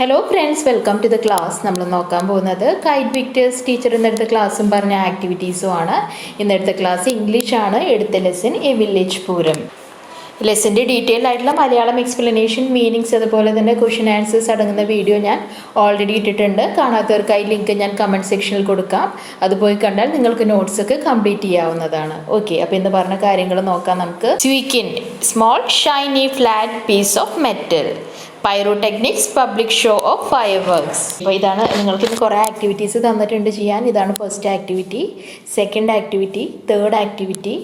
Hello friends, welcome to the class. നമ്മൾ നോക്കാൻ പോകുന്നത് കൈറ്റ് വിക്ടേഴ്സ് ടീച്ചർ ഇന്നെടുത്ത ക്ലാസ്സും പറഞ്ഞ ആക്ടിവിറ്റീസും ആണ്. ഇന്നെടുത്ത ക്ലാസ് ഇംഗ്ലീഷ് ആണ്. എടുത്ത ലെസൺ എ വില്ലേജ് പൂരം. ലെസൻ്റെ ഡീറ്റെയിൽ ആയിട്ടുള്ള മലയാളം എക്സ്പ്ലനേഷൻ, മീനിങ്സ്, അതുപോലെ തന്നെ ക്വസ്റ്റ്യൻ ആൻസേഴ്സ് അടങ്ങുന്ന വീഡിയോ ഞാൻ ഓൾറെഡി ഇട്ടിട്ടുണ്ട്. കാണാത്തവർക്കായി ലിങ്ക് ഞാൻ കമൻറ്റ് സെക്ഷനിൽ കൊടുക്കാം. അത് പോയി കണ്ടാൽ നിങ്ങൾക്ക് നോട്ട്സ് ഒക്കെ കംപ്ലീറ്റ് ചെയ്യാവുന്നതാണ്. ഓക്കെ, അപ്പോൾ ഇന്ന് പറഞ്ഞ കാര്യങ്ങൾ നോക്കാം നമുക്ക്. Sequin small shiny flat piece of metal. Pyrotechnics public show of fireworks. അപ്പോൾ ഇതാണ് നിങ്ങൾക്ക് ഇന്ന് കുറേ ആക്ടിവിറ്റീസ് തന്നിട്ടുണ്ട് ചെയ്യാൻ. ഇതാണ് first activity, second activity, third activity,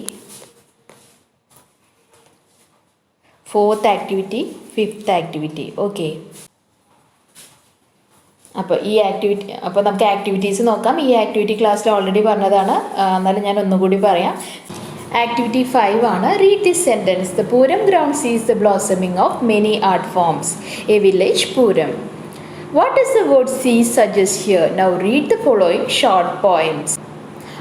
fourth activity, fifth activity. Okay, അപ്പോൾ നമുക്ക് ആക്ടിവിറ്റീസ് നോക്കാം. ഈ ആക്ടിവിറ്റി ക്ലാസ്സിൽ ഓൾറെഡി പറഞ്ഞതാണ്, എന്നാലും ഞാൻ ഒന്നുകൂടി പറയാം. Activity 5 ആണ്. Read this sentence. The Puram ground sees the blossoming of many art forms. A village Puram. What does the word see suggest here? Now read the following short poems.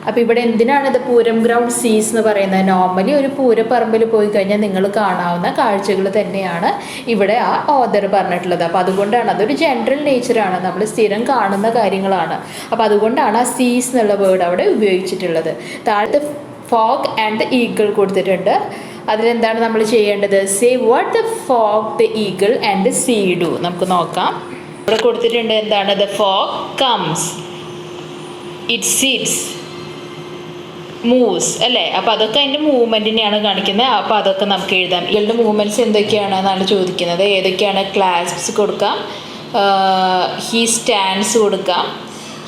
അപ്പോൾ ഇവിടെ എന്തിനാണ് ഇത് പൂരം ഗ്രൗണ്ട് സീസ് എന്ന് പറയുന്നത്? Normally ഒരു പൂരപ്പറമ്പിൽ പോയി കഴിഞ്ഞാൽ നിങ്ങൾ കാണാവുന്ന കാഴ്ചകൾ തന്നെയാണ് ഇവിടെ ആ ഓതർ പറഞ്ഞിട്ടുള്ളത്. അപ്പോൾ അതുകൊണ്ടാണ് അതൊരു ജനറൽ നേച്ചറാണ്, നമ്മൾ സ്ഥിരം കാണുന്ന കാര്യങ്ങളാണ്. അപ്പോൾ അതുകൊണ്ടാണ് ആ സീസ് എന്നുള്ള വേർഡ് അവിടെ ഉപയോഗിച്ചിട്ടുള്ളത്. താഴത്തെ ഫോഗ് ആൻഡ് ദ ഈഗിൾ കൊടുത്തിട്ടുണ്ട്. അതിലെന്താണ് നമ്മൾ ചെയ്യേണ്ടത്? Say what the fog, the eagle and the sea do. നമുക്ക് നോക്കാം. ഇവിടെ കൊടുത്തിട്ടുണ്ട് എന്താണ്? The fog comes, it sits, moves അല്ലേ? അപ്പോൾ അതൊക്കെ അതിൻ്റെ മൂവ്മെൻറ്റിനെയാണ് കാണിക്കുന്നത്. അപ്പോൾ അതൊക്കെ നമുക്ക് എഴുതാം. ഇയാളുടെ മൂവ്മെൻറ്റ്സ് എന്തൊക്കെയാണെന്നാണ് ചോദിക്കുന്നത്. ഏതൊക്കെയാണ്? ക്ലാസ്പ്സ് കൊടുക്കാം, ഹീ സ്റ്റാൻഡ്സ് കൊടുക്കാം,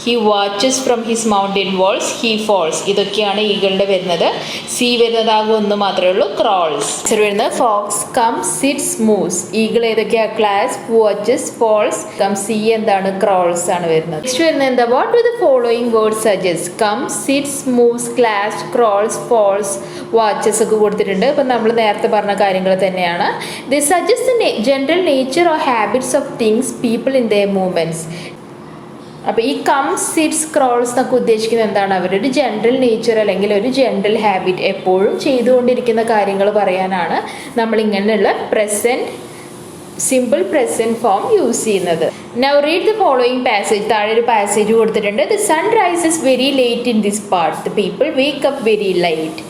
he watches from his mountain walls, he falls. ഇതൊക്കെയാണ് ഈഗിളുടെ വരുന്നത്. സി വരുന്നതാകും ഒന്ന് മാത്രമേ ഉള്ളൂ, ക്രോൾസ്. വരുന്നത് fox comes, sits, moves. Eagle ഏതൊക്കെയാണ്? Claws, watches, falls. സി എന്താണ്? ക്രോൾസ് ആണ് വരുന്നത്. നെക്സ്റ്റ് വരുന്നത് എന്താ? What do the following word suggest? Comes, sits, moves, claws, crawls, falls, watches ഒക്കെ കൊടുത്തിട്ടുണ്ട്. ഇപ്പം നമ്മൾ നേരത്തെ പറഞ്ഞ കാര്യങ്ങൾ തന്നെയാണ്. The suggest the general nature or habits of things, people in their movements. അപ്പോൾ ഈ കംസ്, സിറ്റ്സ്, ക്രോൾസ് എന്നൊക്കെ ഉദ്ദേശിക്കുന്നത് എന്താണ്? അവരൊരു ജനറൽ നേച്ചർ അല്ലെങ്കിൽ ഒരു ജനറൽ ഹാബിറ്റ്, എപ്പോഴും ചെയ്തുകൊണ്ടിരിക്കുന്ന കാര്യങ്ങൾ പറയാനാണ് നമ്മൾ ഇങ്ങനെയുള്ള present, simple present form use ചെയ്യുന്നത്. Now read the following passage. താഴെ ഒരു പാസേജ് കൊടുത്തിട്ടുണ്ട്. The sun rises very late in this part, the people wake up very light.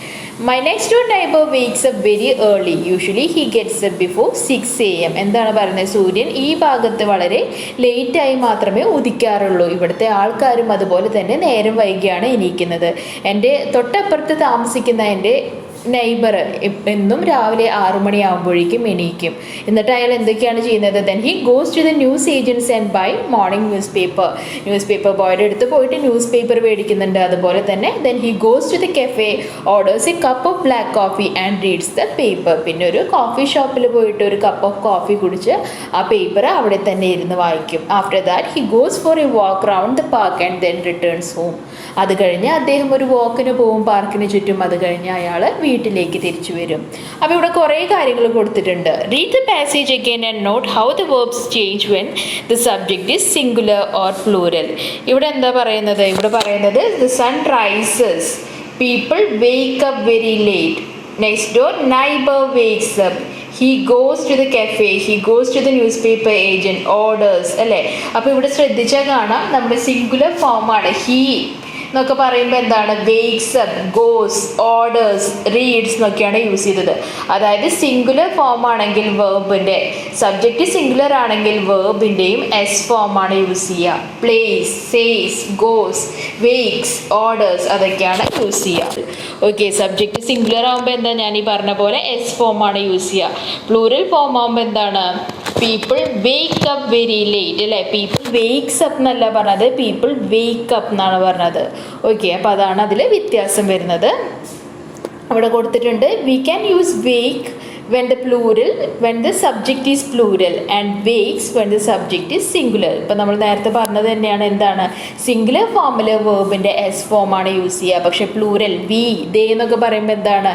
My next door neighbor wakes up very early. Usually he gets up before 6 AM. എന്താണ് പറയുന്നത്? സൂര്യൻ ഈ ഭാഗത്ത് വളരെ ലേറ്റായി മാത്രമേ ഉദിക്കാറുള്ളൂ. ഇവിടുത്തെ ആൾക്കാരും അതുപോലെ തന്നെ നേരം വൈകിയാണ് എണീക്കുന്നത്. എൻ്റെ തൊട്ടപ്പുറത്ത് താമസിക്കുന്ന എൻ്റെ നെയ്ബർ എന്നും രാവിലെ 6 മണിയാകുമ്പോഴേക്കും എണീക്കും. എന്നിട്ട് അയാൾ എന്തൊക്കെയാണ് ചെയ്യുന്നത്? Then he goes to the news agency and buy morning newspaper. Newspaper ബോയുടെ അടുത്ത് പോയിട്ട് ന്യൂസ് പേപ്പർ മേടിക്കുന്നുണ്ട്. അതുപോലെ തന്നെ then he goes to the cafe, orders a cup of black coffee and reads the paper. പിന്നെ ഒരു coffee ഷോപ്പിൽ പോയിട്ട് ഒരു കപ്പ് ഓഫ് കോഫി കുടിച്ച് ആ പേപ്പർ അവിടെ തന്നെ ഇരുന്ന് വായിക്കും. After that he goes for a walk round the park and then returns home. അത് കഴിഞ്ഞ് അദ്ദേഹം ഒരു വാക്കിന് പോകും പാർക്കിന് ചുറ്റും. അത് കഴിഞ്ഞ് അയാൾ വീട്ടിലേക്ക് തിരിച്ചു വരും. അപ്പോൾ ഇവിടെ കുറേ കാര്യങ്ങൾ കൊടുത്തിട്ടുണ്ട്. Read the passage again and note how the verbs change when the subject is singular or plural. ഇവിടെ എന്താ പറയുന്നത്? ഇവിടെ പറയുന്നത് the sun rises, people wake up very late. Next door neighbour wakes up, he goes to the cafe, he goes to the newspaper agent, orders അല്ലേ? അപ്പോൾ ഇവിടെ ശ്രദ്ധിച്ചാൽ കാണാം നമ്മുടെ സിംഗുലർ ഫോമാണ്. ഹി എന്നൊക്കെ പറയുമ്പോൾ എന്താണ്? Wakes up, goes, orders, reads എന്നൊക്കെയാണ് യൂസ് ചെയ്തത്. അതായത് സിംഗുലർ ഫോം ആണെങ്കിൽ വേർബിൻ്റെ, സബ്ജക്റ്റ് സിംഗുലർ ആണെങ്കിൽ വേർബിൻ്റെയും എസ് ഫോമാണ് യൂസ് ചെയ്യുക. Place, says, goes, wakes, orders അതൊക്കെയാണ് യൂസ് ചെയ്യുക. ഓക്കെ, സബ്ജക്റ്റ് സിംഗുലർ ആകുമ്പോൾ എന്താ? ഞാൻ ഈ പറഞ്ഞ പോലെ എസ് ഫോമാണ് യൂസ് ചെയ്യുക. പ്ലൂറൽ ഫോം ആകുമ്പോൾ എന്താണ്? People wake up very late അല്ലേ? പീപ്പിൾ വേക്സ് അപ്പ് എന്നല്ല പറഞ്ഞത്, പീപ്പിൾ വേക്ക് അപ്പ് എന്നാണ് പറഞ്ഞത്. ഓക്കെ, അപ്പോൾ അതാണ് അതിൽ വ്യത്യാസം വരുന്നത്. അവിടെ കൊടുത്തിട്ടുണ്ട് we can use wake when the plural, when the subject is plural and wakes when the subject is singular. ഇപ്പം നമ്മൾ നേരത്തെ പറഞ്ഞത് തന്നെയാണ്. എന്താണ്? സിംഗുലർ ഫോമിൽ വേർബിൻ്റെ എസ് ഫോമാണ് യൂസ് ചെയ്യുക. പക്ഷേ പ്ലൂറൽ വി, ദേ എന്നൊക്കെ പറയുമ്പോൾ എന്താണ്?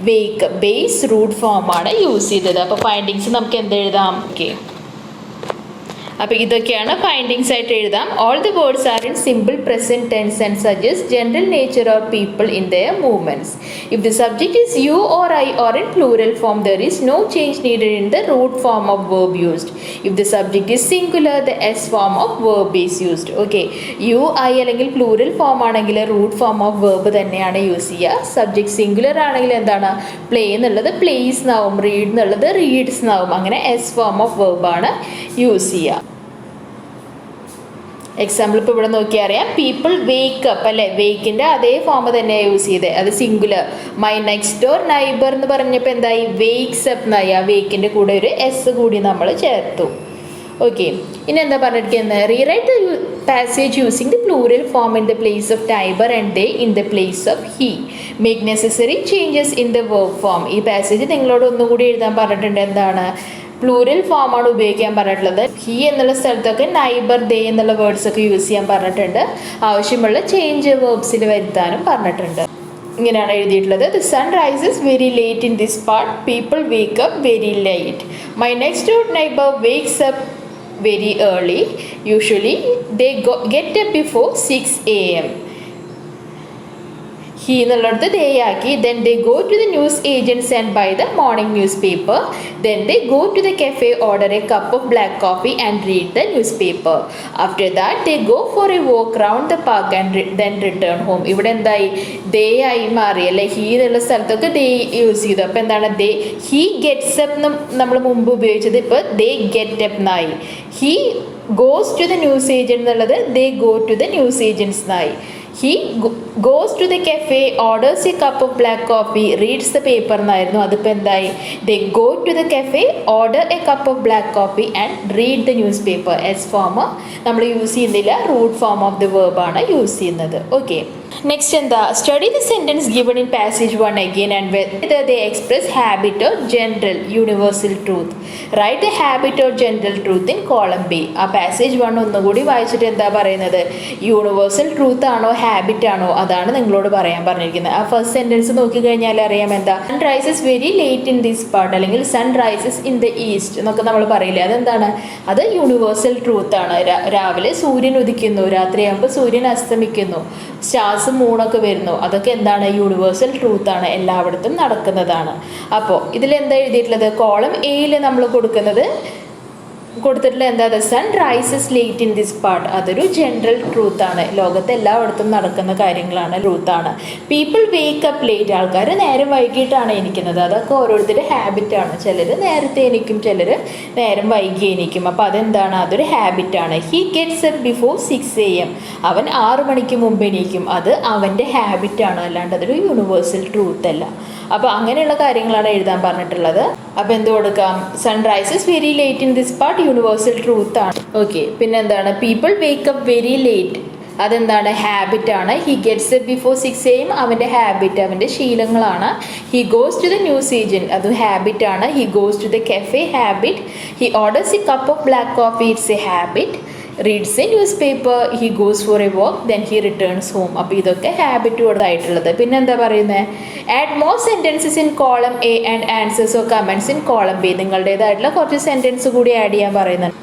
വേക്ക്, ബേസ്, റൂട്ട് ഫോമാണ് യൂസ് ചെയ്തത്. അപ്പോൾ ഫൈൻഡിങ്സ് നമുക്ക് എന്തെഴുതാം? ഓക്കെ, അപ്പോൾ ഇതൊക്കെയാണ് ഫൈൻഡിങ്സ് ആയിട്ട് എഴുതാം. All the words are in simple present tense and suggest general nature or people in their movements. If the subject is you or I or in plural form there is no change needed in the root form of verb used. If the subject is singular the s form of verb is used. Okay, you I അല്ലെങ്കിൽ plural form ആണെങ്കിൽ root form of verb തന്നെയാണ് use ചെയ്യുക. Subject singular ആണെങ്കിൽ എന്താണ്, play എന്നുള്ളത് place എന്നാവും, read എന്നുള്ളത് reads എന്നാവും. അങ്ങനെ എസ് ഫോം ഓഫ് വേർബാണ് യൂസ് ചെയ്യുക. എക്സാമ്പിൾ ഇപ്പോൾ ഇവിടെ നോക്കിയാൽ അറിയാം, പീപ്പിൾ വേക്ക് അപ്പ് അല്ലേ, വേക്കിൻ്റെ അതേ ഫോം തന്നെയാണ് യൂസ് ചെയ്തത്, അത് singular. My next door neighbour എന്ന് പറഞ്ഞപ്പോൾ എന്തായി, വേക്സ് അപ്പ് എന്നായി. ആ വേക്കിൻ്റെ കൂടെ ഒരു എസ് കൂടി നമ്മൾ ചേർത്തു. ഓക്കെ, ഇനി എന്താ പറഞ്ഞിരിക്കുന്നത്, rewrite the passage using the plural form in the place of neighbour and they in the place of he. Make necessary changes in the verb form. ഈ പാസേജ് നിങ്ങളോട് ഒന്നുകൂടി എഴുതാൻ പറഞ്ഞിട്ടുണ്ട്. എന്താണ്, പ്ലൂറൽ ഫോമാണ് ഉപയോഗിക്കാൻ പറഞ്ഞിട്ടുള്ളത്. ഹി എന്നുള്ള സ്ഥലത്തൊക്കെ നൈബർ ദേ എന്നുള്ള വേർഡ്സ് ഒക്കെ യൂസ് ചെയ്യാൻ പറഞ്ഞിട്ടുണ്ട്. ആവശ്യമുള്ള ചേഞ്ച് വേർബ്സിൽ വരുത്താനും പറഞ്ഞിട്ടുണ്ട്. ഇങ്ങനെയാണ് എഴുതിയിട്ടുള്ളത്. The sun rises very late in this part, people wake up very late. My next door neighbour wakes up very early. Usually they get up before 6 AM. He എന്നുള്ളത് they ആക്കി. Then they go to the news agents and buy the morning newspaper. Then they go to the cafe, order a cup of black coffee and read the newspaper. After that they go for a walk round the park and then return home. ഇവിടെ എന്തായി, ദേ ആയി മാറി അല്ലേ. He എന്നുള്ള സ്ഥലത്തൊക്കെ ദേ use ചെയ്തു. അപ്പോൾ എന്താണ്, ദേ ഹി ഗെറ്റ്സ് അപ്പ് എന്ന് നമ്മൾ മുമ്പ് ഉപയോഗിച്ചത് ഇപ്പോൾ ദേ ഗെറ്റ് അപ്പ് എന്നായി. He goes to the news agent എന്നുള്ളത് they go to the news agents എന്നായി. He goes to the cafe, orders a cup of black coffee, reads the paper എന്നായിരുന്നു. അതിപ്പോൾ എന്തായി, they go to the cafe, order a cup of black coffee and read the newspaper. S form നമ്മൾ use ചെയ്യുന്നില്ല, root form of the വേർബാണ് use ചെയ്യുന്നത്. Okay, next എന്താ, study the sentence given in passage 1 again and whether they express habit or general universal truth. Write the habit or general truth in column B. ആ passage 1 ഒന്നുകൂടി വായിച്ചിട്ട് എന്താ പറയുന്നത്, universal truth ആണോ habit ആണോ അതാണ് നിങ്ങളോട് പറയാൻ പറഞ്ഞിരിക്കുന്നത്. ആ ഫസ്റ്റ് സെൻറ്റൻസ് നോക്കിക്കഴിഞ്ഞാൽ അറിയാം എന്താ, sun rises very late in this part അല്ലെങ്കിൽ sun rises in the east എന്നൊക്കെ നമ്മൾ പറയില്ലേ, അതെന്താണ്, അത് യൂണിവേഴ്സൽ ട്രൂത്ത് ആണ്. രാവിലെ സൂര്യൻ ഉദിക്കുന്നു, രാത്രിയാകുമ്പോൾ സൂര്യൻ അസ്തമിക്കുന്നു, സ്റ്റാർസ് മൂണൊക്കെ വരുന്നു, അതൊക്കെ എന്താണ്, യൂണിവേഴ്സൽ ട്രൂത്ത് ആണ്, എല്ലായിടത്തും നടക്കുന്നതാണ്. അപ്പോൾ ഇതിലെന്താ എഴുതിയിട്ടുള്ളത്, കോളം എയിൽ നമ്മൾ കൊടുത്തിട്ടുള്ള എന്താ, sun rises late in this part, അതൊരു ജനറൽ ട്രൂത്ത് ആണ്, ലോകത്ത് എല്ലായിടത്തും നടക്കുന്ന കാര്യങ്ങളാണ്, ട്രൂത്താണ്. പീപ്പിൾ വേക്ക് അപ്പ് ലേറ്റ്, ആൾക്കാർ നേരം വൈകിട്ടാണ് എണീക്കുന്നത്, അതൊക്കെ ഓരോരുത്തരുടെ ഹാബിറ്റാണ്. ചിലർ നേരത്തെ എണീക്കും, ചിലർ നേരം വൈകി എണീക്കും, അപ്പോൾ അതെന്താണ്, അതൊരു ഹാബിറ്റാണ്. He gets up before 6 AM, അവൻ 6 മണിക്ക് മുമ്പ് എണീക്കും, അത് അവൻ്റെ ഹാബിറ്റാണ്, അല്ലാണ്ട് അതൊരു യൂണിവേഴ്സൽ ട്രൂത്ത് അല്ല. അപ്പോൾ അങ്ങനെയുള്ള കാര്യങ്ങളാണ് എഴുതാൻ പറഞ്ഞിട്ടുള്ളത്. അപ്പോൾ എന്ത് കൊടുക്കാം, sun rises very late in this part universal truth ആണ്. ഓക്കെ, പിന്നെ എന്താണ്, people wake up very late, അതെന്താണ്, ഹാബിറ്റാണ്. He gets up before 6 AM, അവൻ്റെ ഹാബിറ്റ്, അവൻ്റെ ശീലങ്ങളാണ്. He goes to the news agent, അതും ഹാബിറ്റാണ്. He goes to the cafe, habit. He orders a cup of black coffee, it's a habit. Reads a newspaper, he goes for a walk, then he returns home. അപ്പോൾ ഇതൊക്കെ ഹാബിറ്റോടായിട്ടുള്ളത്. പിന്നെ എന്താ പറയുന്നത്, add more sentences in column A and answers or comments in column B. നിങ്ങളുടേതായിട്ടുള്ള കുറച്ച് sentence കൂടി add ചെയ്യാൻ പറയുന്നുണ്ട്.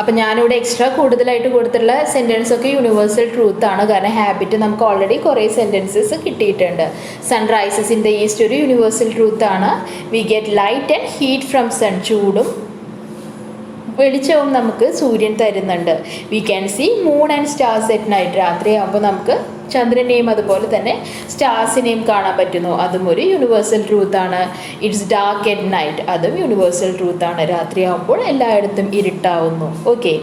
അപ്പം ഞാനിവിടെ എക്സ്ട്രാ കൂടുതലായിട്ട് കൊടുത്തിട്ടുള്ള സെൻറ്റൻസ് ഒക്കെ യൂണിവേഴ്സൽ ട്രൂത്ത് ആണ്, കാരണം ഹാബിറ്റ് നമുക്ക് ഓൾറെഡി കുറേ സെൻറ്റൻസസ് കിട്ടിയിട്ടുണ്ട്. Sun rises in the east ഒരു യൂണിവേഴ്സൽ ട്രൂത്ത് ആണ്. We get light and heat from sun, ചൂടും വെളിച്ചവും നമുക്ക് സൂര്യൻ തരുന്നുണ്ട്. We can see moon and stars at night, രാത്രിയാകുമ്പോൾ നമുക്ക് ചന്ദ്രനെയും അതുപോലെ തന്നെ സ്റ്റാർസിനെയും കാണാൻ പറ്റുന്നു, അതും ഒരു യൂണിവേഴ്സൽ ട്രൂത്താണ്. ഇറ്റ്സ് ഡാർക്ക് അറ്റ് നൈറ്റ്, അതും യൂണിവേഴ്സൽ ട്രൂത്താണ്, രാത്രിയാകുമ്പോൾ എല്ലായിടത്തും ഇരുട്ടാവുന്നു. ഓക്കെ,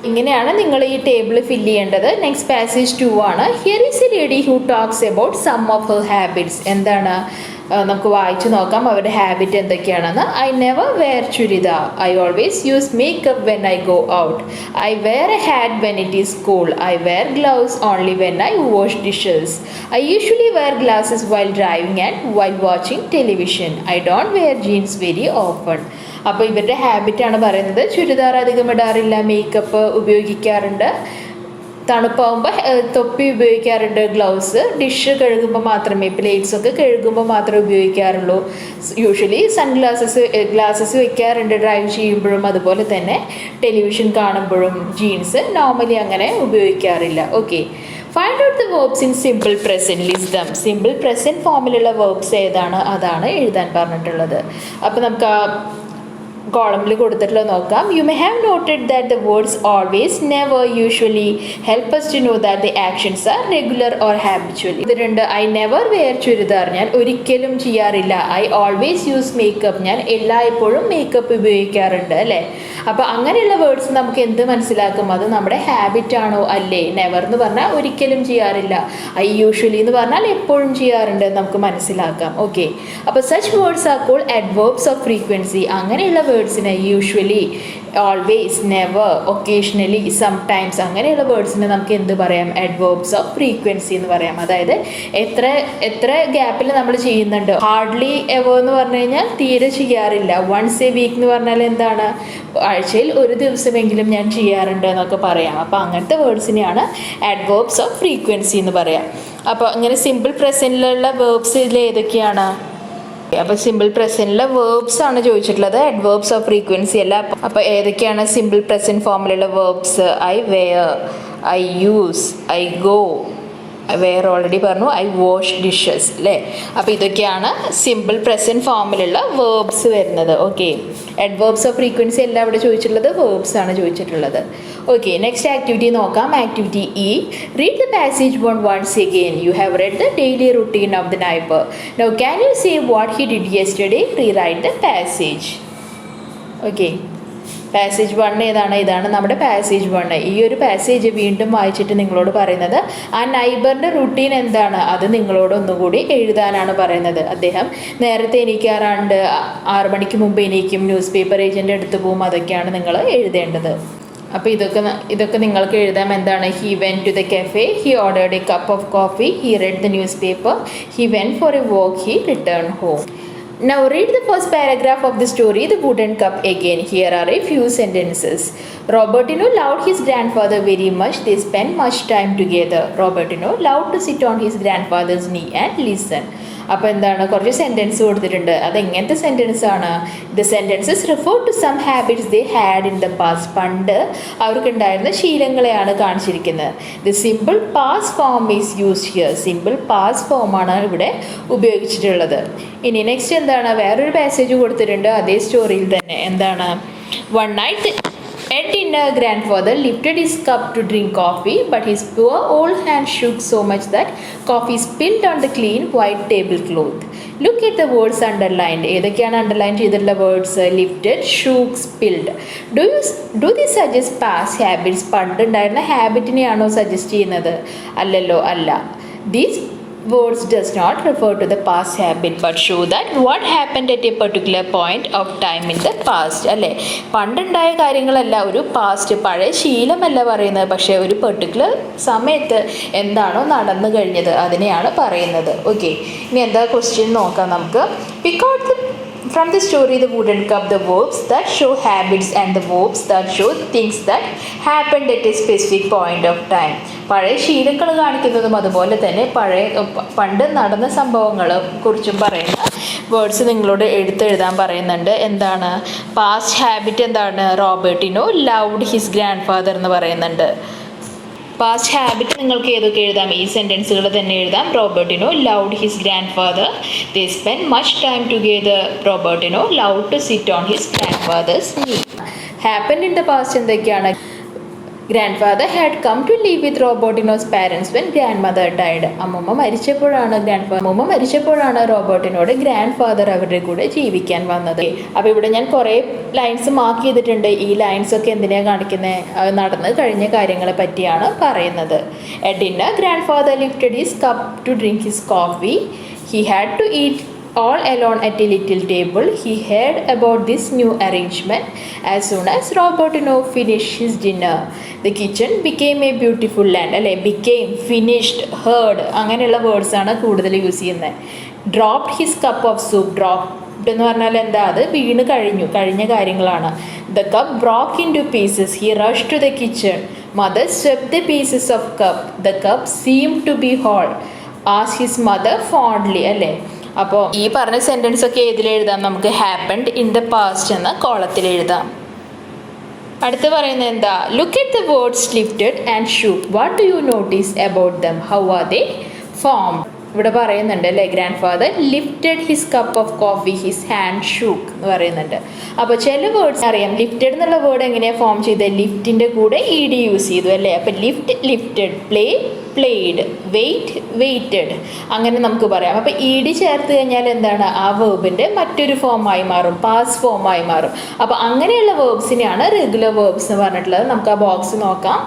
ഇങ്ങനെയാണ് നിങ്ങൾ ഈ ടേബിൾ ഫില്ല് ചെയ്യേണ്ടത്. നെക്സ്റ്റ് പാസേജ് 2 ആണ്. Here is a lady who talks about some of her habits. എന്താണ്, നമുക്ക് വായിച്ചു നോക്കാം അവരുടെ ഹാബിറ്റ് എന്തൊക്കെയാണെന്ന്. I never wear churidar, I always use makeup when I go out, I wear a hat when it is cold, I wear gloves only when I wash dishes, I usually wear glasses while driving and while watching television, I don't wear jeans very often. അപ്പോൾ ഇവരുടെ ഹാബിറ്റാണ് പറയുന്നത്. ചുരിദാർ അധികം ഇടാറില്ല, makeup ഉപയോഗിക്കാറുണ്ട്, തണുപ്പാകുമ്പോൾ തൊപ്പി ഉപയോഗിക്കാറുണ്ട്, gloves. Dish കഴുകുമ്പോൾ മാത്രമേ, പ്ലേറ്റ്സ് ഒക്കെ കഴുകുമ്പോൾ മാത്രമേ ഉപയോഗിക്കാറുള്ളൂ. യൂഷ്വലി ഗ്ലാസസ് വെക്കാറുണ്ട് ഡ്രൈവ് ചെയ്യുമ്പോഴും. അതുപോലെ തന്നെ ടെലിവിഷൻ കാണുമ്പോഴും ജീൻസ് നോർമലി അങ്ങനെ ഉപയോഗിക്കാറില്ല. Okay, find out the verbs in simple present. List dum. Simple present ഫോമിലുള്ള വേർബ്സ് ഏതാണ് അതാണ് എഴുതാൻ പറഞ്ഞിട്ടുള്ളത്. അപ്പോൾ നമുക്ക് ആ കോളമിൽ കൊടുത്തിട്ടുള്ളത് നോക്കാം. You may have noted that the words always, never, usually help us to know that the actions are regular or habitual. ഇത് രണ്ട്. ഐ നെവർ വെയർ ചുരിദാർ, ഞാൻ ഒരിക്കലും ചെയ്യാറില്ല. ഐ ഓൾവേസ് യൂസ് മേക്കപ്പ്, ഞാൻ എല്ലായ്പ്പോഴും മേക്കപ്പ് ഉപയോഗിക്കാറുണ്ട്, അല്ലേ? അപ്പോൾ അങ്ങനെയുള്ള വേർഡ്സ് നമുക്ക് എന്ത് മനസ്സിലാക്കും? അത് നമ്മുടെ ഹാബിറ്റ് ആണോ അല്ലേ? നെവർ എന്ന് പറഞ്ഞാൽ ഒരിക്കലും ചെയ്യാറില്ല, ഐ യൂഷ്വലി എന്ന് പറഞ്ഞാൽ എപ്പോഴും ചെയ്യാറുണ്ട് നമുക്ക് മനസ്സിലാക്കാം. ഓക്കെ, അപ്പോൾ such words are called adverbs of frequency. അങ്ങനെയുള്ള വേർഡ്സിനെ usually, always, never, occasionally, sometimes അങ്ങനെയുള്ള വേർഡ്സിനെ നമുക്ക് എന്ത് പറയാം? അഡ്വേർബ്സ് ഓഫ് ഫ്രീക്വൻസി എന്ന് പറയാം. അതായത് എത്ര ഗ്യാപ്പിൽ നമ്മൾ ചെയ്യുന്നുണ്ട്. ഹാർഡ്ലി എവർ എന്ന് പറഞ്ഞു കഴിഞ്ഞാൽ തീരെ ചെയ്യാറില്ല. വൺസ് എ വീക്ക് എന്ന് പറഞ്ഞാൽ എന്താണ്? ആഴ്ചയിൽ ഒരു ദിവസമെങ്കിലും ഞാൻ ചെയ്യാറുണ്ട് എന്നൊക്കെ പറയാം. അപ്പോൾ അങ്ങനത്തെ വേർഡ്സിനെയാണ് അഡ്വേർബ്സ് ഓഫ് ഫ്രീക്വൻസി എന്ന് പറയാം. അപ്പോൾ അങ്ങനെ സിമ്പിൾ പ്രസൻറ്റിലുള്ള വേർബ്സ് ഇതിൽ ഏതൊക്കെയാണ്? അപ്പോൾ സിമ്പിൾ പ്രസൻറ്റിലെ വേർബ്സ് ആണ് ചോദിച്ചിട്ടുള്ളത്, അഡ്വേർബ്സ് ഓഫ് ഫ്രീക്വൻസി അല്ല. അപ്പോൾ ഏതൊക്കെയാണ് സിമ്പിൾ പ്രസൻറ്റ് ഫോമിലുള്ള verbs? I wear, I use, I go. Wear already പറഞ്ഞു. ഐ വാഷ് ഡിഷസ്, അല്ലേ? അപ്പോൾ ഇതൊക്കെയാണ് സിമ്പിൾ പ്രസൻറ്റ് ഫോമിലുള്ള വേർബ്സ് വരുന്നത്. ഓക്കെ, അഡ്വേർബ്സ് ഓഫ് ഫ്രീക്വൻസി അല്ല ഇവിടെ ചോദിച്ചിട്ടുള്ളത്, വേർബ്സ് ആണ് ചോദിച്ചിട്ടുള്ളത്. ഓക്കെ, നെക്സ്റ്റ് ആക്ടിവിറ്റി നോക്കാം. Activity E, read the passage once again. You have read the daily routine of the neighbor. Now can you say what he did yesterday? Rewrite the passage. Okay, passage 1 ഏതാണ്? ഇതാണ് നമ്മുടെ passage 1. ഈ ഒരു passage വീണ്ടും വായിച്ചിട്ട് നിങ്ങളോട് പറയുന്നത് ആ നൈബറിൻ്റെ റുട്ടീൻ എന്താണ് അത് നിങ്ങളോട് ഒന്നുകൂടി എഴുതാനാണ് പറയുന്നത്. അദ്ദേഹം നേരത്തെ എണീക്കാറുണ്ട്, 6 മണിക്ക് മുമ്പ് എണീക്കും, ന്യൂസ് പേപ്പർ ഏജൻ്റ് അടുത്ത് പോകും, അതൊക്കെയാണ് നിങ്ങൾ എഴുതേണ്ടത്. അപ്പോൾ ഇതൊക്കെ നിങ്ങൾക്ക് എഴുതാം. എന്താണ്? He went to the cafe, he ordered a cup of coffee, he read the newspaper, he went for a walk, he return home. Now read the first paragraph of the story, The Wooden Cup again. Here are a few sentences. Robertino loved his grandfather very much. They spent much time together. Robertino loved to sit on his grandfather's knee and listen. അപ്പോൾ എന്താണ്? കുറച്ച് sentence കൊടുത്തിട്ടുണ്ട്. അതെങ്ങനത്തെ sentence ആണ്? The sentences refer to some habits they had in the past. പണ്ട് അവർക്കുണ്ടായിരുന്ന ശീലങ്ങളെയാണ് കാണിച്ചിരിക്കുന്നത്. The simple past form is used here. Simple past ഫോമാണ് ഇവിടെ ഉപയോഗിച്ചിട്ടുള്ളത്. ഇനി നെക്സ്റ്റ് എന്താണ്? വേറൊരു പാസേജ് കൊടുത്തിട്ടുണ്ട് അതേ സ്റ്റോറിയിൽ തന്നെ. എന്താണ്? One night at dinner, grandfather lifted his cup to drink coffee, but his poor old hand shook so much that coffee spilled on the clean white tablecloth. Look at the words underlined. ഏതൊക്കെയാണ് underline ചെയ്തിട്ടുള്ള words? Lifted, shook, spilled. Do this suggest past habits? പണ്ടുണ്ടായിരുന്ന ഹാബിറ്റിനെയാണോ suggest ചെയ്യുന്നത്? അല്ലല്ലോ, അല്ല. These words does not refer to the past habit but show that what happened at a particular point of time in the past. അല്ലേ? പണ്ടുണ്ടായ കാര്യങ്ങളല്ല, ഒരു past, പഴയ ശീലമല്ല പറയുന്നത്, പക്ഷേ ഒരു പെർട്ടിക്കുലർ സമയത്ത് എന്താണോ നടന്നു കഴിഞ്ഞത് അതിനെയാണ് പറയുന്നത്. ഓക്കെ, ഇനി എന്താ ക്വസ്റ്റ്യൻ നോക്കാം നമുക്ക്. Pick out from the story The Wooden Cup the verbs that show habits and the verbs that show things that happened at a specific point of time. പഴയ ശീലങ്ങൾ കാണിക്കുന്നതും അതുപോലെ തന്നെ പണ്ട് നടന്ന സംഭവങ്ങളെ കുറിച്ചും പറയുന്ന വേർഡ്സ് നിങ്ങളോട് എഴുതാൻ പറയുന്നുണ്ട്. എന്താണ്? പാസ്റ്റ് ഹാബിറ്റ് എന്താണ്? Robertino loved his grand father എന്ന് പറയുന്നുണ്ട്. പാസ്റ്റ് ഹാബിറ്റ് നിങ്ങൾക്ക് ഏതൊക്കെ എഴുതാം? ഈ സെൻറ്റൻസുകൾ തന്നെ എഴുതാം. Robertino loved his grandfather. They spend much time together. Robertino loved to sit on his grandfather's knee. Happened in the past എന്തൊക്കെയാണ്? grandfather had come to live with Robertino's parents when grandmother died. അമ്മൂമ്മ മരിച്ചപ്പോഴാണ് റോബർട്ടിനോട് grand father അവരുടെ കൂടെ ജീവിക്കാൻ വന്നത്. അപ്പോൾ ഇവിടെ ഞാൻ കുറേ ലൈൻസ് മാർക്ക് ചെയ്തിട്ടുണ്ട്. ഈ ലൈൻസ് ഒക്കെ എന്തിനാണ് കാണിക്കുന്നത്? നടന്ന് കഴിഞ്ഞ കാര്യങ്ങളെ പറ്റിയാണ് പറയുന്നത്. At dinner, grandfather lifted his cup to drink his coffee. He had to eat all alone at a little table. He heard about this new arrangement as soon as Robertino finished his dinner. The kitchen became a beautiful land. അല്ലേ? became, finished, heard അങ്ങനെയുള്ള words ആണ് കൂടുതൽ use ചെയ്യുന്നത്. dropped his cup of soup. dropped എന്ന് പറഞ്ഞാൽ എന്താ? അത് വീണ് കഴിഞ്ഞ കാര്യങ്ങളാണ്. The cup broke into pieces. He rushed to the kitchen. Mother swept the pieces of cup. The cup seemed to be whole. Asked his mother fondly. അല്ലേ? അപ്പോൾ ഈ പറഞ്ഞ സെൻറ്റൻസ് ഒക്കെ ഏതിലെഴുതാം? നമുക്ക് ഹാപ്പൻഡ് ഇൻ ദ പാസ്റ്റ് എന്ന കോളത്തിൽ എഴുതാം. അടുത്ത് പറയുന്നത് എന്താ? Look at the words lifted and shook. What do you notice about them? How are they formed? ഇവിടെ പറയുന്നുണ്ട് അല്ലേ, grand father lifted his cup of coffee, his hand shook എന്ന് പറയുന്നുണ്ട്. അപ്പോൾ ചില വേർഡ്സ് അറിയാം. ലിഫ്റ്റഡ് എന്നുള്ള വേർഡ് എങ്ങനെയാണ് ഫോം ചെയ്തത്? ലിഫ്റ്റിൻ്റെ കൂടെ ഇ ഡി യൂസ് ചെയ്തു അല്ലേ. അപ്പോൾ lift lifted, play played, wait waited, അങ്ങനെ നമുക്ക് പറയാം. അപ്പോൾ ഇ ഡി ചേർത്ത് കഴിഞ്ഞാൽ എന്താണ്? ആ വേർബിൻ്റെ മറ്റൊരു ഫോമായി മാറും, പാസ് ഫോമായി മാറും. അപ്പോൾ അങ്ങനെയുള്ള വേർബ്സിനെയാണ് റെഗുലർ വേർബ്സ് എന്ന് പറഞ്ഞിട്ടുള്ളത്. നമുക്ക് ആ ബോക്സ് നോക്കാം.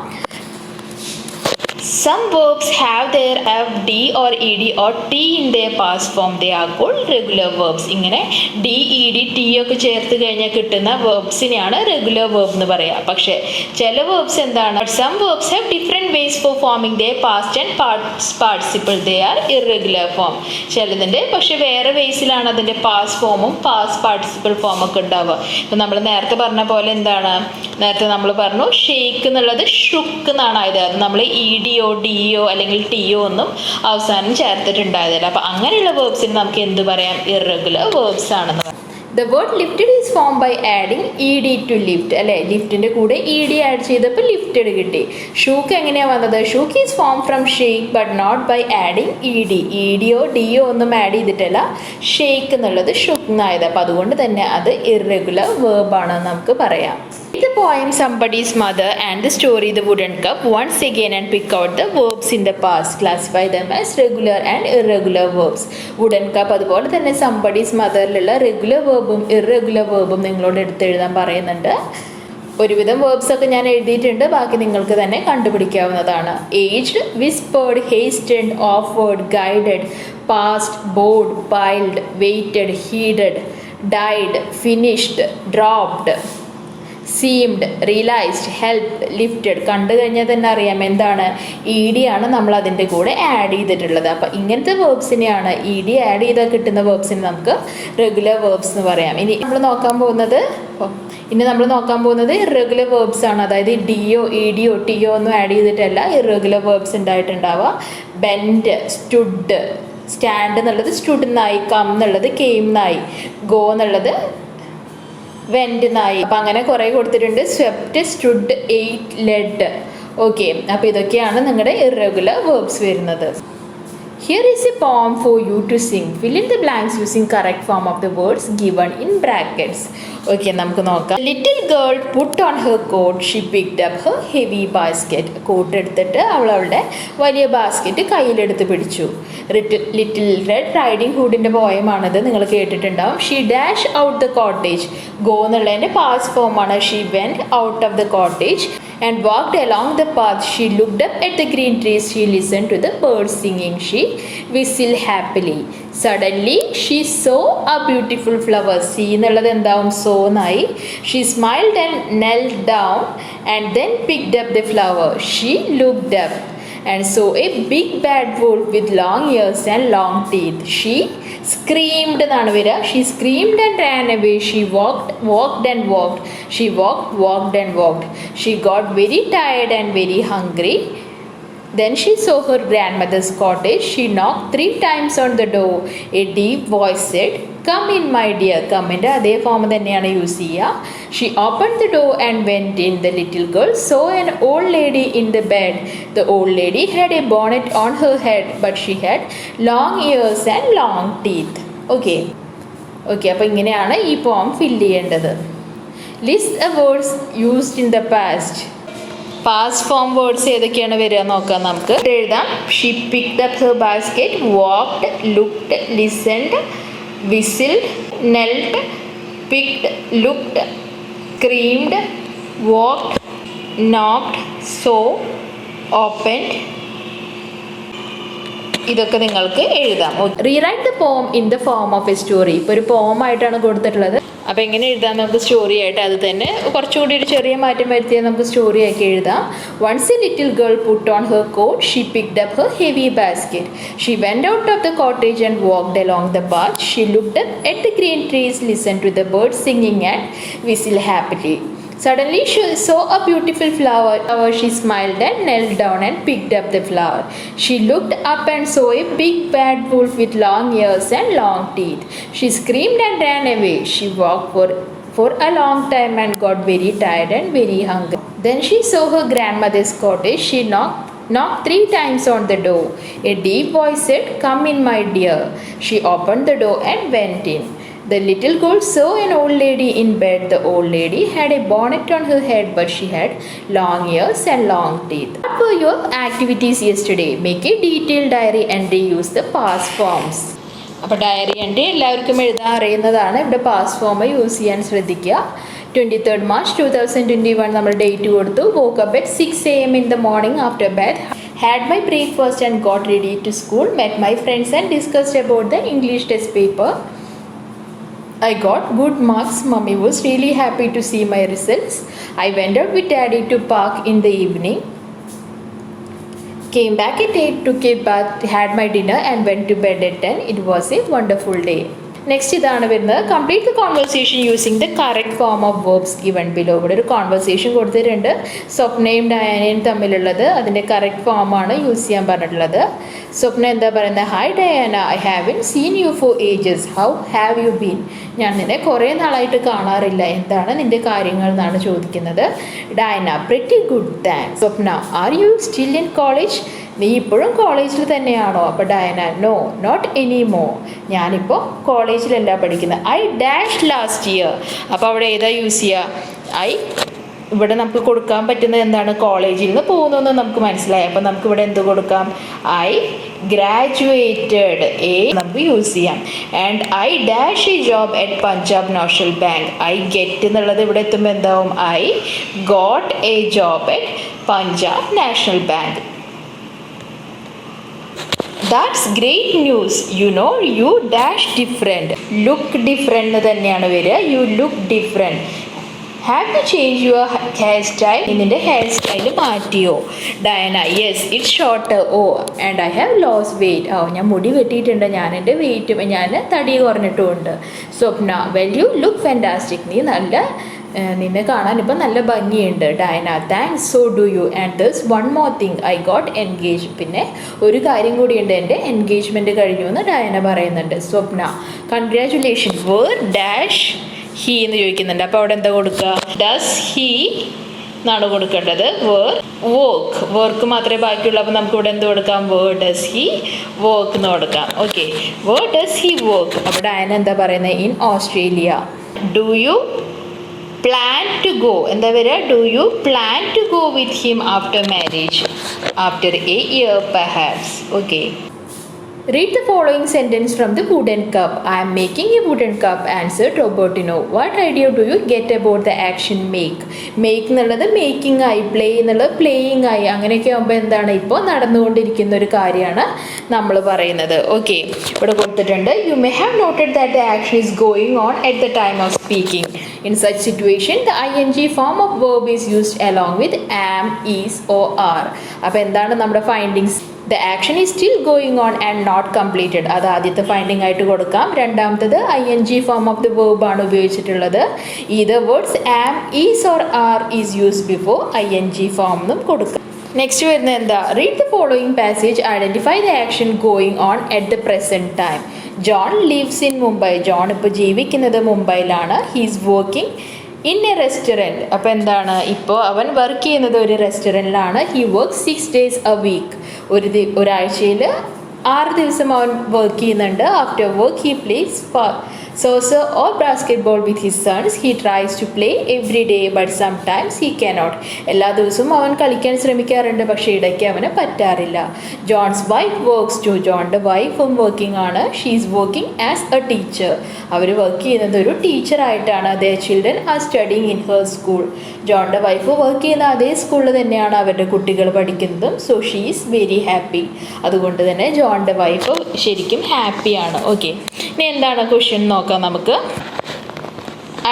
Some verbs have their FD or ED or T in their past form. They are called regular verbs. ഇങ്ങനെ D, ED, T ഒക്കെ ചേർത്ത് കഴിഞ്ഞാൽ കിട്ടുന്ന verbsനെയാണ് regular verb എന്ന് പറയുക. പക്ഷേ ചില verbs എന്താണ്? Some verbs have different ways for forming their past and past participle. They are irregular form. ചിലതിൻ്റെ പക്ഷേ വേറെ വേസിലാണ് അതിൻ്റെ പാസ്റ്റ് ഫോമും പാസ്റ്റ് പാർട്ടിസിപ്പിൾ ഫോമൊക്കെ ഉണ്ടാവുക. ഇപ്പം നമ്മൾ നേരത്തെ പറഞ്ഞ പോലെ എന്താണ്? നേരത്തെ നമ്മൾ പറഞ്ഞു ഷെയ്ക്ക് എന്നുള്ളത് ഷുക്ക് എന്നാണ് ആയത്. അത് നമ്മൾ ഇ ഡിയോ ഡിയോ അല്ലെങ്കിൽ ടിയോ ഒന്നും അവസാനം ചേർത്തിട്ടുണ്ടായതല്ല. അപ്പം അങ്ങനെയുള്ള വേർബ്സിന് നമുക്ക് എന്ത് പറയാം? ഇറഗുലർ വേർബ്സ് ആണെന്ന് പറയാം. The word lifted is form by adding E D to lift അല്ലേ. ലിഫ്റ്റിൻ്റെ കൂടെ ഇ ഡി ആഡ് ചെയ്തപ്പോൾ ലിഫ്റ്റഡ് കിട്ടി. ഷൂക്ക് എങ്ങനെയാണ് വന്നത്? Shook is form from shake but not by adding E D. E ഡിയോ ഡിയോ ഒന്നും ആഡ് ചെയ്തിട്ടല്ല ഷെയ്ക്ക് എന്നുള്ളത് ഷുക്ക് എന്നായത്. അപ്പം അതുകൊണ്ട് തന്നെ അത് ഇറഗുലർ വേർബാണെന്ന് നമുക്ക് പറയാം. The poem Somebody's Mother and the story The Wooden Cup once again and pick out the verbs in the past. Classify them as regular and irregular verbs. Wooden Cup അതുപോലെ തന്നെ Somebody's Motherലുള്ള regular വേർബും irregular വേർബും നിങ്ങളോട് എടുത്തെഴുതാൻ പറയുന്നുണ്ട്. ഒരുവിധം verbs ഒക്കെ ഞാൻ എഴുതിയിട്ടുണ്ട്, ബാക്കി നിങ്ങൾക്ക് തന്നെ കണ്ടുപിടിക്കാവുന്നതാണ്. Aged, whispered, hasted, offered, guided, passed, bored, piled, waited, heeded, died, finished, dropped, seemed, realised, help, lifted. കണ്ടു കഴിഞ്ഞാൽ തന്നെ അറിയാം എന്താണ്? ഇ ഡി ആണ് നമ്മൾ അതിൻ്റെ കൂടെ ആഡ് ചെയ്തിട്ടുള്ളത്. അപ്പം ഇങ്ങനത്തെ വേർബ്സിനെയാണ് ഇ ഡി ആഡ് ചെയ്താൽ കിട്ടുന്ന വേർബ്സിനെ നമുക്ക് റെഗുലർ വേർബ്സ് എന്ന് പറയാം. ഇനി നമ്മൾ നോക്കാൻ പോകുന്നത് ഇറഗുലർ വേർബ്സ് ആണ്. അതായത് ഡിയോ ഇ ഡിയോ ടിയോ ഒന്നും ആഡ് ചെയ്തിട്ടല്ല ഇറഗുലർ വേർബ്സ് ഉണ്ടായിട്ടുണ്ടാവുക. ബെൻഡ്, സ്റ്റുഡ്, സ്റ്റാൻഡ് എന്നുള്ളത് സ്റ്റുഡ് എന്നായി, കം എന്നുള്ളത് കെയിം എന്നായി, ഗോ എന്നുള്ളത് വെൻഡ് നായി. അപ്പം അങ്ങനെ കുറേ കൊടുത്തിട്ടുണ്ട്. Swept, stood, ate, led. Okay, അപ്പോൾ ഇതൊക്കെയാണ് നിങ്ങളുടെ ഇറഗുലർ വേർബ്സ് വരുന്നത്. Here is a poem for you to sing. Fill in the blanks using correct form of the words given in brackets. Okay, നമുക്ക് നോക്കാം. Little girl put on her coat. She picked up her heavy basket. Coat എടുത്തിട്ട് അവളുടെ വലിയ basket കയ്യിലെടുത്ത് പിടിച്ചു. Little red riding ഹുഡിൻ്റെ പോയമാണത്, നിങ്ങൾ കേട്ടിട്ടുണ്ടാവും. She dash out the cottage. Go എന്നുള്ളതിൻ്റെ പാസ്റ്റ് ഫോമാണ്. She went out of the cottage and walked along the path. She looked up at the green trees. She listened to the birds singing. She whistled happily. Suddenly she saw a beautiful flower. See എന്നുള്ളത് എന്താവും? so നായി. She smiled and knelt down and then picked up the flower. She looked up and saw a big bad wolf with long ears and long teeth. She screamed എന്നാണ് വരിക. She screamed and ran away. She walked and walked. She walked and walked. She got very tired and very hungry. Then she saw her grandmother's cottage. She knocked 3 times on the door. A deep voice said, "Come in, my dear." Come in അതേ form തന്നെയാണ് use ചെയ്യുക. She opened the door and went in. The little girl saw an old lady in the bed. The old lady had a bonnet on her head, but she had long ears and long teeth. Okay, അപ്പോൾ ഇങ്ങനെയാണ് ഈ പോം fill ചെയ്യേണ്ടത്. List the words used in the past. Past form words ഏതൊക്കെയാണ് വരിക നോക്കാം നമുക്ക്. എഴുതാം. She picked up her basket, walked, looked, listened, whistled, knelt, picked, looked, screamed, walked, knocked, saw, opened. ഇതൊക്കെ നിങ്ങൾക്ക് എഴുതാം. Rewrite the poem in the form of a story. ഇപ്പോൾ ഒരു പോം ആയിട്ടാണ് കൊടുത്തിട്ടുള്ളത്. അപ്പോൾ എങ്ങനെ എഴുതാം? നമുക്ക് സ്റ്റോറി ആയിട്ട് അത് തന്നെ കുറച്ചുകൂടി ഒരു ചെറിയ മാറ്റം വരുത്തിയാൽ നമുക്ക് സ്റ്റോറി ആക്കി എഴുതാം. Once a little girl put on her coat. She picked up her heavy basket. She went out of the cottage and walked along the path. She looked up at the green trees, listen to the birds singing and whistle happily. Suddenly she saw a beautiful flower. She smiled and knelt down and picked up the flower. She looked up and saw a big bad wolf with long ears and long teeth. She screamed and ran away. She walked for a long time and got very tired and very hungry. Then she saw her grandmother's cottage. She knocked 3 times on the door. A deep voice said, "Come in, my dear." She opened the door and went in. The little girl saw an old lady in bed. The old lady had a bonnet on her head, but she had long ears and long teeth. What were your activities yesterday? Make a detailed diary entry. Use the past forms. അപ്പോൾ diary entry എല്ലാവർക്കും എഴുതാൻ അറിയുന്നതാണ്. ഇവിടെ pass form use ചെയ്യാൻ ശ്രദ്ധിക്കുക. 23rd March 2021 നമ്മൾ date കൊടുത്തു. woke up at 6 AM in the morning after bath. Had my breakfast and got ready to school. Met my friends and discussed about the English test paper. I got good marks. Mummy was really happy to see my results. I went out with Daddy to park in the evening. Came back at 8, took a bath, had my dinner and went to bed at 10. It was a wonderful day. Next ഇതാണ് വരുന്നത്. Complete the conversation using the correct form of verbs given below. ഇവിടെ ഒരു conversation കൊടുത്തിട്ടുണ്ട്, സ്വപ്നയും ഡയാനയും തമ്മിലുള്ളത്. അതിൻ്റെ correct ഫോമാണ് use ചെയ്യാൻ പറഞ്ഞിട്ടുള്ളത്. സ്വപ്ന എന്താ പറയുന്നത്? Hi Diana, I haven't seen you for ages. How have you been? ഞാൻ നിന്നെ കുറേ നാളായിട്ട് കാണാറില്ല, എന്താണ് നിൻ്റെ കാര്യങ്ങൾ എന്നാണ് ചോദിക്കുന്നത്. Diana, pretty good thanks. Swapna, are you still in college? നീ ഇപ്പോഴും കോളേജിൽ തന്നെയാണോ? അപ്പോൾ Diana, no not any more. ഞാനിപ്പോൾ കോളേജിലല്ല പഠിക്കുന്നത്. I dash last year. അപ്പോൾ അവിടെ ഏതാ യൂസ് ചെയ്യുക? ഐ. ഇവിടെ നമുക്ക് കൊടുക്കാൻ പറ്റുന്നത് എന്താണ്? കോളേജിൽ നിന്ന് പോകുന്നതെന്ന് നമുക്ക് മനസ്സിലായി. അപ്പോൾ നമുക്കിവിടെ എന്ത് കൊടുക്കാം? I graduated. എ നമുക്ക് യൂസ് ചെയ്യാം. And I dash A job at Punjab national bank. I get എന്നുള്ളത് ഇവിടെ എത്തുമ്പോൾ എന്താവും? I got A job at Punjab national bank. That's great news. You know, you dash different. Look different എന്ന് തന്നെയാണ് വരിക. You look different. Have you changed your hairstyle? നിന്റെ hairstyle മാറ്റിയോ? Diana, yes it's shorter. Oh and I have lost weight. ഓ ഞാൻ മുടി വെട്ടിയിട്ടുണ്ട്, ഞാൻ എൻ്റെ വെയിറ്റും ഞാൻ തടി കുറഞ്ഞിട്ടുമുണ്ട്. Swapna, well you look fantastic. നീ നല്ല നിന്നെ കാണാൻ ഇപ്പം നല്ല ഭംഗിയുണ്ട്. Diana, thanks, so do you. And this one more thing, I got engaged. പിന്നെ ഒരു കാര്യം കൂടിയുണ്ട്, എൻ്റെ എൻഗേജ്മെൻറ്റ് കഴിഞ്ഞു എന്ന് ഡയന പറയുന്നുണ്ട്. സ്വപ്ന, കൺഗ്രാജുലേഷൻ. വേർ ഡാഷ് ഹീ എന്ന് ചോദിക്കുന്നുണ്ട്. അപ്പോൾ അവിടെ എന്താ കൊടുക്കുക? ഡസ് ഹീ എന്നാണ് കൊടുക്കേണ്ടത്. വർക്ക് മാത്രമേ ബാക്കിയുള്ളൂ. അപ്പോൾ നമുക്ക് ഇവിടെ എന്ത് കൊടുക്കാം? വേർ ഡസ് ഹി വർക്ക് എന്ന് കൊടുക്കാം. Okay, where does he work. അപ്പോൾ ഡയന എന്താ പറയുന്നത്? In Australia. Do you plan to go? എന്താ വരിക? Do you plan to go with him after marriage? After a year perhaps. Okay. Read the following sentence from the wooden cup. I am making a wooden cup, answered Robertino. What idea do you get about the action make? Make എന്നുള്ളത് making ആയി, play എന്നുള്ളത് playing ആയി, അങ്ങനെയൊക്കെ ആകുമ്പോൾ എന്താണ്? ഇപ്പോൾ നടന്നുകൊണ്ടിരിക്കുന്ന ഒരു കാര്യമാണ് നമ്മൾ പറയുന്നത്. ഓക്കെ, ഇവിടെ കൊടുത്തിട്ടുണ്ട്. You may have noted that the action is going on at the time of speaking. In such situation, the ing form of verb is used along with am, is or are. അപ്പോൾ എന്താണ് നമ്മുടെ findings? The action is still going on and not completed. അത് ആദ്യത്തെ finding ആയിട്ട് കൊടുക്കാം. രണ്ടാമത്തത് ing form of the verb ആണ് ഉപയോഗിച്ചിട്ടുള്ളത്. Either words am, is or are is used before ing form എന്നും കൊടുക്കാം. നെക്സ്റ്റ് വരുന്നത് എന്താ? Read the following passage. Identify the action going on at the present time. John lives in Mumbai. John ഇപ്പോൾ ജീവിക്കുന്നത് മുംബൈയിലാണ്. He's working in a restaurant. അപ്പോൾ എന്താണ്? ഇപ്പോൾ അവൻ വർക്ക് ചെയ്യുന്നത് ഒരു റെസ്റ്റോറൻറ്റിലാണ്. He work 6 days a week. ഒരാഴ്ചയിൽ 6 ദിവസം അവൻ വർക്ക് ചെയ്യുന്നുണ്ട്. After work he place soccer or basketball with his sons. He tries to play every day but sometimes he cannot. എല്ലാ ദിവസവും അവൻ കളിക്കാൻ ശ്രമിക്കാറുണ്ട്, പക്ഷേ ഇടയ്ക്ക് അവന് പറ്റാറില്ല. John's wife works too. ജോണിൻ്റെ വൈഫും വർക്കിംഗ് ആണ്. She is working as a teacher. അവർ വർക്ക് ചെയ്യുന്നത് ഒരു ടീച്ചറായിട്ടാണ്. their children are studying in her school. ജോണിൻ്റെ വൈഫ് വർക്ക് ചെയ്യുന്ന അതേ സ്കൂളിൽ തന്നെയാണ് അവരുടെ കുട്ടികൾ പഠിക്കുന്നതും. So she is very happy. അതുകൊണ്ട് തന്നെ ജോണിൻ്റെ വൈഫ് ശരിക്കും ഹാപ്പിയാണ്. ഓക്കെ, ഇനി എന്താണ് ക്വസ്റ്റ്യൻ നോക്കാം നമുക്ക്.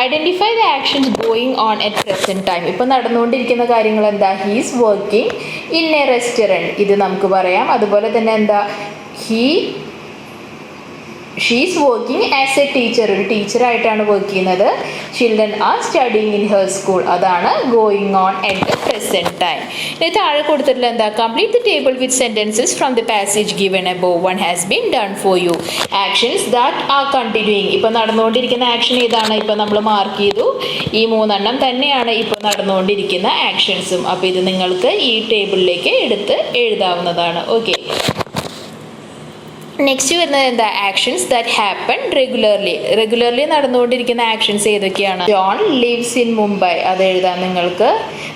Identify the actions going on at present time. ഇപ്പോൾ നടന്നുകൊണ്ടിരിക്കുന്ന കാര്യങ്ങൾ എന്താ? He's working in a restaurant, ഇത് നമുക്ക് പറയാം. അതുപോലെ തന്നെ എന്താ? He she's working as a teacher, ഒരു ടീച്ചറായിട്ടാണ് വർക്ക് ചെയ്യുന്നത്. Children are studying in her school, അതാണ് going on at the present time. ഇനി താഴെ കൊടുത്തിട്ടുള്ള എന്താ, complete the table with sentences from the passage given above. One has been done for U. Actions that are continuing, ഇപ്പം നടന്നുകൊണ്ടിരിക്കുന്ന action ഏതാണ്, ഇപ്പം നമ്മൾ മാർക്ക് ചെയ്തു. ഈ 3 എണ്ണം തന്നെയാണ് ഇപ്പോൾ നടന്നുകൊണ്ടിരിക്കുന്ന ആക്ഷൻസും. അപ്പോൾ ഇത് നിങ്ങൾക്ക് ഈ ടേബിളിലേക്ക് എടുത്ത് എഴുതാവുന്നതാണ്. ഓക്കെ, നെക്സ്റ്റ് വരുന്നത് എന്താ, ആക്ഷൻസ് ദാറ്റ് ഹാപ്പൻ റെഗുലർലി നടന്നുകൊണ്ടിരിക്കുന്ന ആക്ഷൻസ് ഏതൊക്കെയാണ്. ജോൺ ലിവ്സ് ഇൻ മുംബൈ, അത് എഴുതാം നിങ്ങൾക്ക്.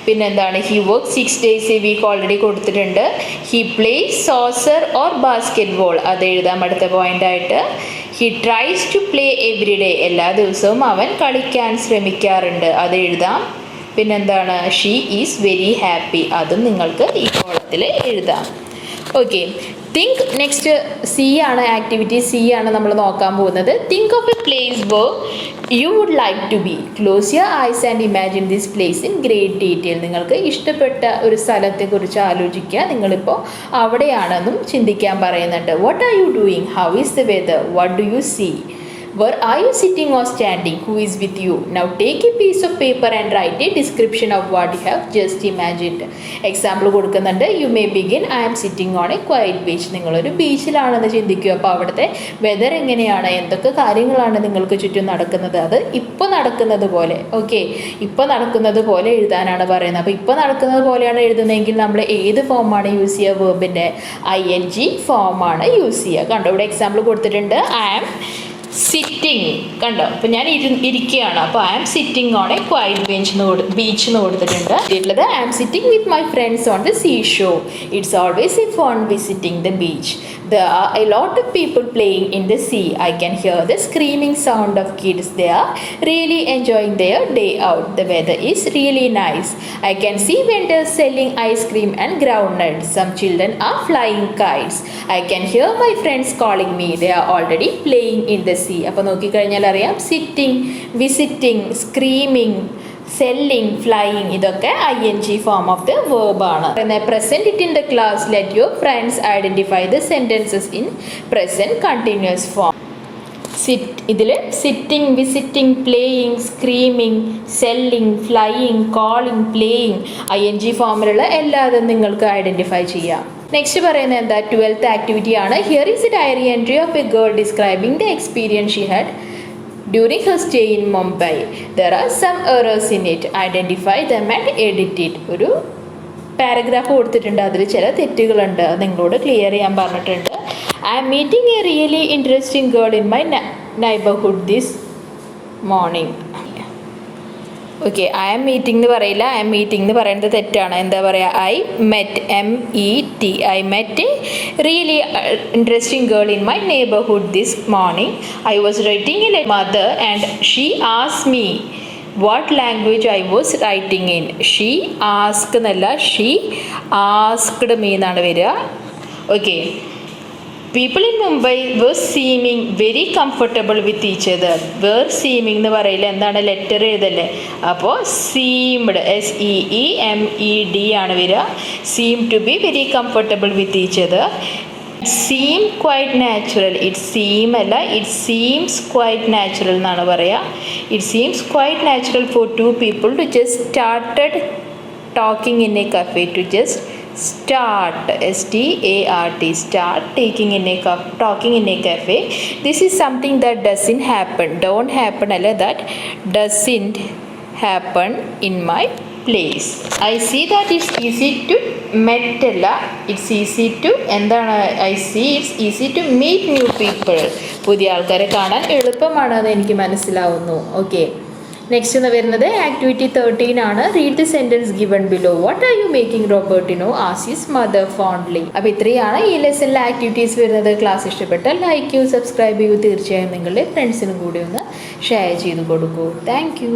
പിന്നെന്താണ്, he work 6 days a week, already കൊടുത്തിട്ടുണ്ട്. He plays soccer or basketball, അത് എഴുതാം അടുത്ത പോയിൻ്റായിട്ട്. He tries to play every day, എല്ലാ ദിവസവും അവൻ കളിക്കാൻ ശ്രമിക്കാറുണ്ട്, അത് എഴുതാം. പിന്നെന്താണ്, ഷീ ഈസ് വെരി ഹാപ്പി, അതും നിങ്ങൾക്ക് ഈ കോളത്തിൽ എഴുതാം. Okay, think. നെക്സ്റ്റ് സി ആണ്, ആക്ടിവിറ്റി സി ആണ് നമ്മൾ നോക്കാൻ പോകുന്നത്. Think of a place where you would like to be. Close your eyes and imagine this place in great detail. നിങ്ങൾക്ക് ഇഷ്ടപ്പെട്ട ഒരു സ്ഥലത്തെക്കുറിച്ച് ആലോചിക്കുക, നിങ്ങളിപ്പോൾ അവിടെയാണെന്നും ചിന്തിക്കാൻ പറയുന്നുണ്ട്. What are you doing, how is the weather, what do you see, where are you sitting or standing, who is with you. Now take a piece of paper and write a description of what you have just imagined. Example കൊടുക്കുന്നുണ്ട്. You may begin, I am sitting on a quiet beach. നിങ്ങളൊരു ബീച്ചിലാണെന്ന് ചിന്തിക്കുക. അപ്പോൾ അവിടുത്തെ weather എങ്ങനെയാണ്, എന്തൊക്കെ കാര്യങ്ങളാണ് നിങ്ങൾക്ക് ചുറ്റും നടക്കുന്നത്, അത് ഇപ്പോൾ നടക്കുന്നത് പോലെ. ഓക്കെ, ഇപ്പോൾ നടക്കുന്നത് പോലെ എഴുതാനാണ് പറയുന്നത്. അപ്പോൾ ഇപ്പോൾ നടക്കുന്നത് പോലെയാണ് എഴുതുന്നതെങ്കിൽ നമ്മൾ ഏത് ഫോമാണ് യൂസ് ചെയ്യുക, വേർബിൻ്റെ ING ഫോമാണ് യൂസ് ചെയ്യുക. കണ്ടോ, ഇവിടെ എക്സാമ്പിൾ കൊടുത്തിട്ടുണ്ട്. ഐ ആം സിറ്റിംഗ്, കണ്ടോ, അപ്പോൾ ഞാൻ ഇരിക്കുകയാണ്. അപ്പോൾ I am sitting on a quiet beach എന്ന് കൊടുത്തിട്ടുണ്ട്. ഉള്ളത് I am sitting with my friends on the sea shore. It's always a fun visiting the beach. There are a lot of people playing in the sea. I can hear the screaming sound of kids. They are really enjoying their day out. The weather is really nice. I can see vendors selling ice cream and groundnuts. Some children are flying kites. I can hear my friends calling me. They are already playing in the sea. അപ്പോൾ നോക്കിക്കഴിഞ്ഞാൽ അറിയാം, sitting, visiting, screaming, selling, flying, ഇതൊക്കെ ING form of the verb ആണ്. Present it in the class. Let your friends identify the sentences in present continuous form. ഇതിൽ sitting, visiting, playing, screaming, selling, flying, calling, playing, ING ഫോമിലുള്ള എല്ലാതും നിങ്ങൾക്ക് identify ചെയ്യാം. Next പറയുന്നത് എന്താ, 12th activity ആണ്. Here is a diary entry of a girl describing the experience she had during her stay in Mumbai. There are some errors in it. Identify them and edit it. ഒരു paragraph കൊടുത്തിട്ടുണ്ട്, അതിൽ ചില തെറ്റുകളുണ്ട്, അത് നിങ്ങളോട് clear ചെയ്യാൻ പറഞ്ഞിട്ടുണ്ട്. I am meeting a really interesting girl in my neighbourhood this morning. Okay, I am meeting എന്ന് പറയില്ല, ഐ ആം മീറ്റിംഗ് എന്ന് പറയുന്നത് തെറ്റാണ്. എന്താ പറയുക, I met, MET, I met A really interesting girl in my neighbourhood this morning. I was writing A mother and she asked me what language I was writing in. She ask എന്നല്ല, she asked me എന്നാണ് വരിക. Okay, people in Mumbai were seeming very comfortable with each other. were seeming എന്ന് പറയില്ല, എന്താണ്, letter എഴുതല്ലേ. അപ്പോൾ seemed, SEEMED ആണ് വരിക. seem to be very comfortable with each other. seem quite natural. it seem അല്ല, it seems quite natural എന്നാണ് പറയുക. it seems quite natural for two people to just started talking in a cafe. to just start, START, start talking in a cafe. This is something that doesn't happen, don't happen അല്ല, that doesn't happen in my place. I see that it's easy to meet അല്ല, it's easy to, എന്താണ്, I see it's easy to meet new people. പുതിയ ആൾക്കാരെ കാണാൻ എളുപ്പമാണെന്ന് എനിക്ക് മനസ്സിലാവുന്നു. Okay, next എന്ന് വരുന്നത് ആക്ടിവിറ്റി 13 ആണ്. Read the sentence given below. What are you making Robertino asks his mother fondly. അപ്പോൾ ഇത്രയാണ് ഈ ലെസണിലെ ആക്ടിവിറ്റീസ് വരുന്നത്. ക്ലാസ് ഇഷ്ടപ്പെട്ടാൽ ലൈക്ക് ചെയ്യൂ, സബ്സ്ക്രൈബ് ചെയ്യൂ. തീർച്ചയായും നിങ്ങളുടെ ഫ്രണ്ട്സിനും കൂടി ഒന്ന് ഷെയർ ചെയ്ത് കൊടുക്കൂ. Thank U.